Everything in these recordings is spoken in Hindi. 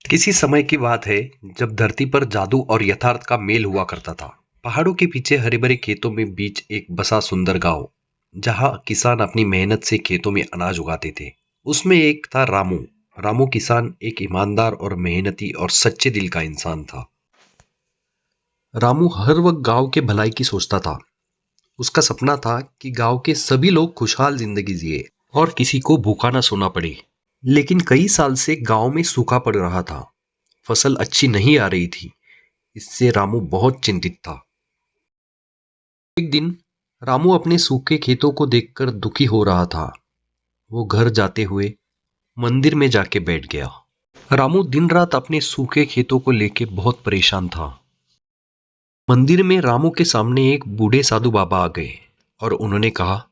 किसी समय की बात है जब धरती पर जादू और यथार्थ का मेल हुआ करता था। पहाड़ों के पीछे हरे भरे खेतों में बीच एक बसा सुंदर गांव, जहां किसान अपनी मेहनत से खेतों में अनाज उगाते थे। उसमें एक था रामू। रामू किसान एक ईमानदार और मेहनती और सच्चे दिल का इंसान था। रामू हर वक्त गांव के भलाई की सोचता था। उसका सपना था कि गांव के सभी लोग खुशहाल जिंदगी जिए और किसी को भूखा ना सोना पड़े। लेकिन कई साल से गांव में सूखा पड़ रहा था। फसल अच्छी नहीं आ रही थी। इससे रामू बहुत चिंतित था। एक दिन रामू अपने सूखे खेतों को देखकर दुखी हो रहा था। वो घर जाते हुए मंदिर में जाके बैठ गया। रामू दिन रात अपने सूखे खेतों को लेके बहुत परेशान था। मंदिर में रामू के सामने एक बूढ़े साधु बाबा आ गए और उन्होंने कहा,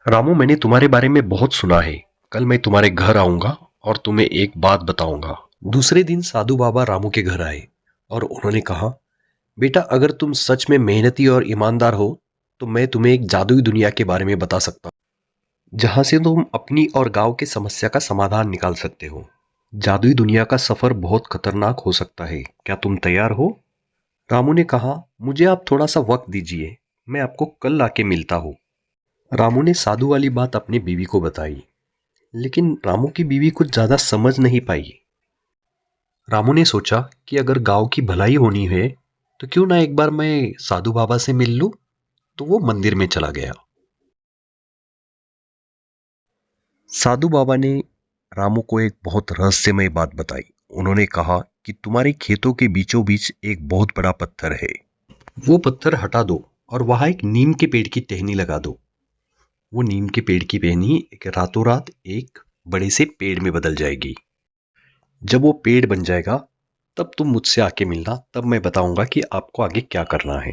रामू, मैंने तुम्हारे बारे में बहुत सुना है। कल मैं तुम्हारे घर आऊंगा और तुम्हें एक बात बताऊंगा। दूसरे दिन साधु बाबा रामू के घर आए और उन्होंने कहा, बेटा, अगर तुम सच में मेहनती और ईमानदार हो तो मैं तुम्हें एक जादुई दुनिया के बारे में बता सकता हूँ, जहां से तुम अपनी और गांव की समस्या का समाधान निकाल सकते हो। जादुई दुनिया का सफर बहुत खतरनाक हो सकता है। क्या तुम तैयार हो? रामू ने कहा, मुझे आप थोड़ा सा वक्त दीजिए, मैं आपको कल आके मिलता हूँ। रामू ने साधु वाली बात अपनी बीवी को बताई, लेकिन रामू की बीवी कुछ ज्यादा समझ नहीं पाई। रामू ने सोचा कि अगर गांव की भलाई होनी है तो क्यों ना एक बार मैं साधु बाबा से मिल लूं। तो वो मंदिर में चला गया। साधु बाबा ने रामू को एक बहुत रहस्यमय बात बताई। उन्होंने कहा कि तुम्हारे खेतों के बीचों बीच एक बहुत बड़ा पत्थर है। वो पत्थर हटा दो और वहां एक नीम के पेड़ की टहनी लगा दो। वो नीम के पेड़ की टहनी एक रातों रात एक बड़े से पेड़ में बदल जाएगी। जब वो पेड़ बन जाएगा तब तुम मुझसे आके मिलना, तब मैं बताऊंगा कि आपको आगे क्या करना है।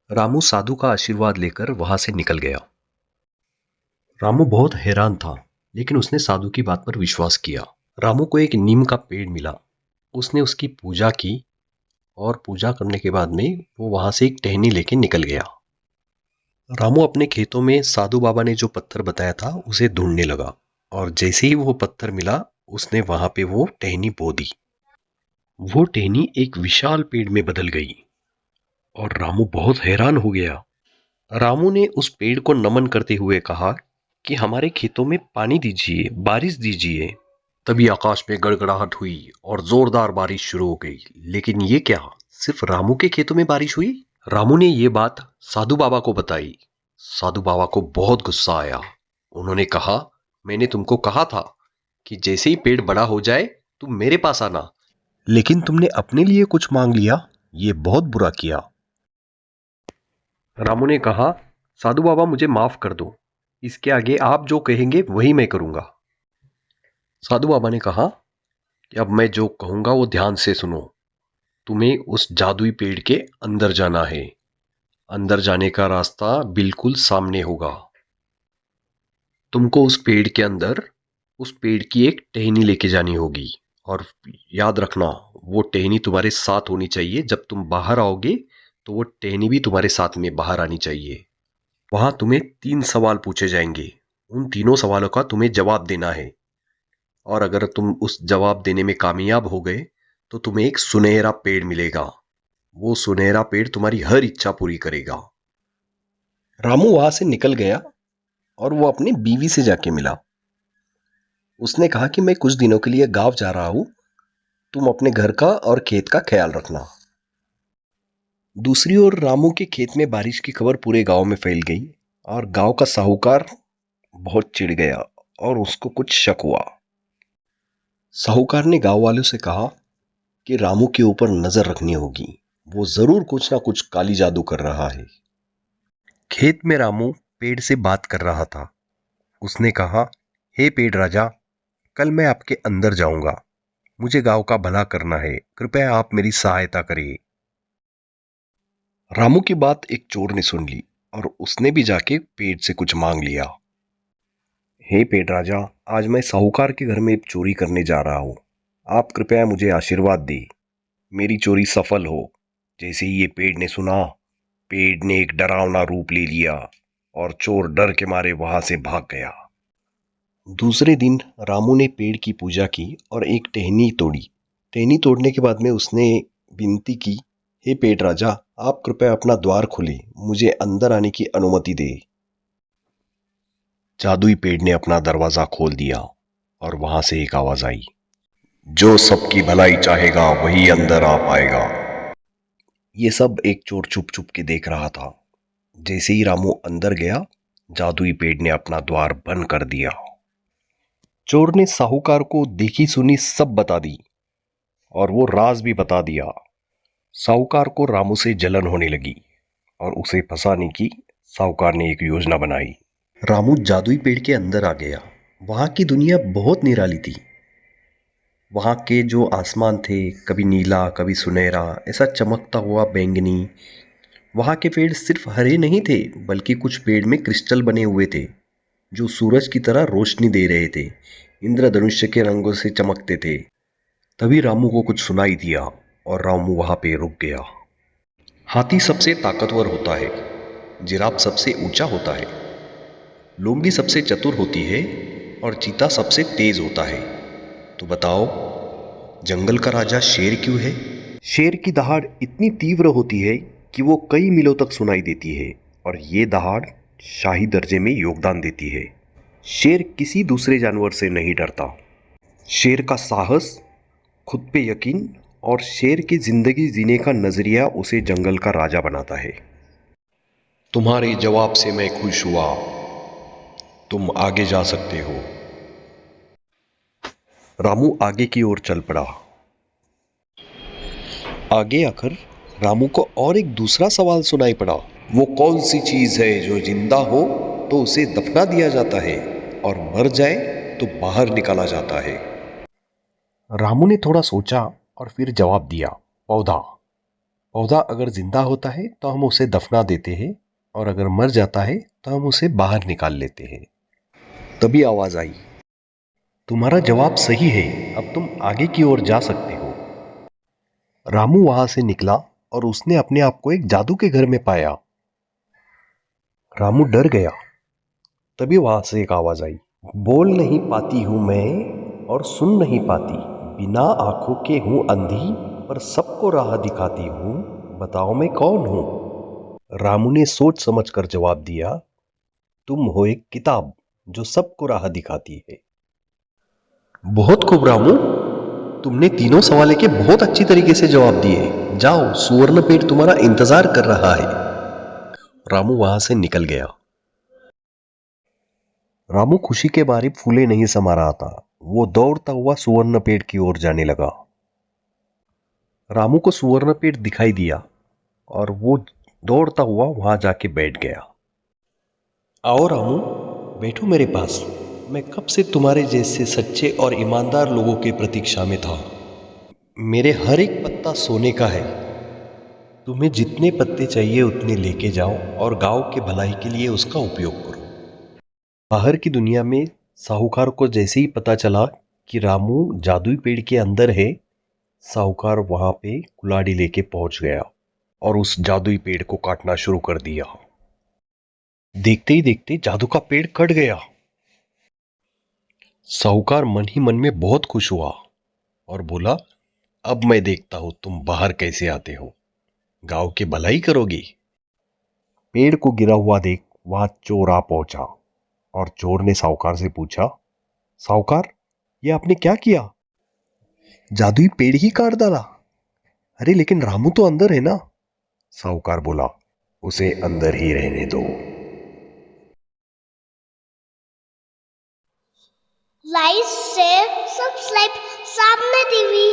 रामू साधु का आशीर्वाद लेकर वहां से निकल गया। रामू बहुत हैरान था, लेकिन उसने साधु की बात पर विश्वास किया। रामू को एक नीम का पेड़ मिला। उसने उसकी पूजा की और पूजा करने के बाद में वो वहां से एक टहनी लेके निकल गया। रामू अपने खेतों में साधु बाबा ने जो पत्थर बताया था उसे ढूंढने लगा, और जैसे ही वो पत्थर मिला उसने वहां पे वो टहनी बो दी। वो टहनी एक विशाल पेड़ में बदल गई और रामू बहुत हैरान हो गया। रामू ने उस पेड़ को नमन करते हुए कहा कि हमारे खेतों में पानी दीजिए, बारिश दीजिए। तभी आकाश में गड़गड़ाहट हुई और जोरदार बारिश शुरू हो गई। लेकिन ये क्या, सिर्फ रामू के खेतों में बारिश हुई? रामू ने ये बात साधु बाबा को बताई। साधु बाबा को बहुत गुस्सा आया। उन्होंने कहा, मैंने तुमको कहा था कि जैसे ही पेड़ बड़ा हो जाए तुम मेरे पास आना, लेकिन तुमने अपने लिए कुछ मांग लिया। ये बहुत बुरा किया। रामू ने कहा, साधु बाबा, मुझे माफ कर दो। इसके आगे आप जो कहेंगे वही मैं करूंगा। साधु बाबा ने कहा कि अब मैं जो कहूंगा वो ध्यान से सुनो। तुम्हें उस जादुई पेड़ के अंदर जाना है। अंदर जाने का रास्ता बिल्कुल सामने होगा। तुमको उस पेड़ के अंदर उस पेड़ की एक टहनी लेके जानी होगी, और याद रखना, वो टहनी तुम्हारे साथ होनी चाहिए। जब तुम बाहर आओगे तो वो टहनी भी तुम्हारे साथ में बाहर आनी चाहिए। वहां तुम्हें 3 सवाल पूछे जाएंगे। उन तीनों सवालों का तुम्हें जवाब देना है, और अगर तुम उस जवाब देने में कामयाब हो गए तो तुम्हें एक सुनहरा पेड़ मिलेगा। वो सुनहरा पेड़ तुम्हारी हर इच्छा पूरी करेगा। रामू वहां से निकल गया और वो अपनी बीवी से जाके मिला। उसने कहा कि मैं कुछ दिनों के लिए गांव जा रहा हूं, तुम अपने घर का और खेत का ख्याल रखना। दूसरी ओर रामू के खेत में बारिश की खबर पूरे गांव में फैल गई, और गांव का साहूकार बहुत चिढ़ गया और उसको कुछ शक हुआ। साहूकार ने गांव वालों से कहा कि रामू के ऊपर नजर रखनी होगी। वो जरूर कुछ ना कुछ काली जादू कर रहा है। खेत में रामू पेड़ से बात कर रहा था। उसने कहा, हे पेड़ राजा, कल मैं आपके अंदर जाऊंगा। मुझे गांव का भला करना है, कृपया आप मेरी सहायता करिए। रामू की बात एक चोर ने सुन ली और उसने भी जाके पेड़ से कुछ मांग लिया। हे पेड़ राजा, आज मैं साहूकार के घर में चोरी करने जा रहा हूँ। आप कृपया मुझे आशीर्वाद दी, मेरी चोरी सफल हो। जैसे ही ये पेड़ ने सुना, पेड़ ने एक डरावना रूप ले लिया और चोर डर के मारे वहां से भाग गया। दूसरे दिन रामू ने पेड़ की पूजा की और एक टहनी तोड़ी। टहनी तोड़ने के बाद में उसने विनती की, हे पेट राजा, आप कृपया अपना द्वार खोलें, मुझे अंदर आने की अनुमति दे। जादुई पेड़ ने अपना दरवाजा खोल दिया और वहां से एक आवाज आई, जो सबकी भलाई चाहेगा वही अंदर आ पाएगा। ये सब एक चोर छुप छुप के देख रहा था। जैसे ही रामू अंदर गया, जादुई पेड़ ने अपना द्वार बंद कर दिया। चोर ने साहूकार को देखी सुनी सब बता दी और वो राज भी बता दिया। साहूकार को रामू से जलन होने लगी और उसे फंसाने की साहूकार ने एक योजना बनाई। रामू जादुई पेड़ के अंदर आ गया। वहां की दुनिया बहुत निराली थी। वहां के जो आसमान थे, कभी नीला कभी सुनहरा, ऐसा चमकता हुआ बैंगनी। वहां के पेड़ सिर्फ हरे नहीं थे, बल्कि कुछ पेड़ में क्रिस्टल बने हुए थे जो सूरज की तरह रोशनी दे रहे थे, इंद्रधनुष्य के रंगों से चमकते थे। तभी रामू को कुछ सुनाई दिया और रामू वहां पे रुक गया। हाथी सबसे ताकतवर होता है, जिराफ सबसे ऊंचा होता है, लोमड़ी सबसे चतुर होती है और चीता सबसे तेज होता है। तो बताओ, जंगल का राजा शेर क्यों है? शेर की दहाड़ इतनी तीव्र होती है कि वो कई मीलों तक सुनाई देती है और ये दहाड़ शाही दर्जे में योगदान देती है। शेर किसी दूसरे जानवर से नहीं डरता। शेर का साहस, खुद पे यकीन और शेर की जिंदगी जीने का नजरिया उसे जंगल का राजा बनाता है। तुम्हारे जवाब से मैं खुश हुआ। तुम आगे जा सकते हो। रामू आगे की ओर चल पड़ा। आगे आकर रामू को और एक दूसरा सवाल सुनाई पड़ा। वो कौन सी चीज है जो जिंदा हो तो उसे दफना दिया जाता है और मर जाए तो बाहर निकाला जाता है? रामू ने थोड़ा सोचा और फिर जवाब दिया, पौधा। पौधा अगर जिंदा होता है तो हम उसे दफना देते हैं और अगर मर जाता है तो हम उसे बाहर निकाल लेते हैं। तभी आवाज आई, तुम्हारा जवाब सही है, अब तुम आगे की ओर जा सकते हो। रामू वहां से निकला और उसने अपने आप को एक जादू के घर में पाया। रामू डर गया। तभी वहां से एक आवाज आई, बोल नहीं पाती हूं मैं और सुन नहीं पाती, बिना आंखों के हूं अंधी पर सबको राह दिखाती हूं, बताओ मैं कौन हूं? रामू ने सोच समझकर जवाब दिया, तुम हो एक किताब जो सबको राह दिखाती है। बहुत खूब रामू, तुमने तीनों सवालों के बहुत अच्छी तरीके से जवाब दिए। जाओ, सुवर्ण पेड़ तुम्हारा इंतजार कर रहा है। रामू वहां से निकल गया। रामू खुशी के मारे फूले नहीं समा रहा था। वो दौड़ता हुआ सुवर्ण पेड़ की ओर जाने लगा। रामू को सुवर्ण पेड़ दिखाई दिया और वो दौड़ता हुआ वहां जाके बैठ गया। आओ रामू, बैठो मेरे पास। मैं कब से तुम्हारे जैसे सच्चे और ईमानदार लोगों की प्रतीक्षा में था। मेरे हर एक पत्ता सोने का है। तुम्हें जितने पत्ते चाहिए उतने लेके जाओ और गांव के भलाई के लिए उसका उपयोग करो। बाहर की दुनिया में साहूकार को जैसे ही पता चला कि रामू जादुई पेड़ के अंदर है, साहूकार वहां पे कुल्हाड़ी लेके पहुंच गया और उस जादुई पेड़ को काटना शुरू कर दिया। देखते ही देखते जादू का पेड़ कट गया। साहूकार मन ही मन में बहुत खुश हुआ और बोला, अब मैं देखता हूं तुम बाहर कैसे आते हो, गांव की भलाई करोगी। पेड़ को गिरा हुआ देख वहां चोर आ पहुंचा और चोर ने साहूकार से पूछा, साहूकार, ये आपने क्या किया? जादुई पेड़ ही काट डाला। अरे लेकिन रामू तो अंदर है ना। साहूकार बोला, उसे अंदर ही रहने दो। लाइक शेयर सब्सक्राइब सामने टीवी।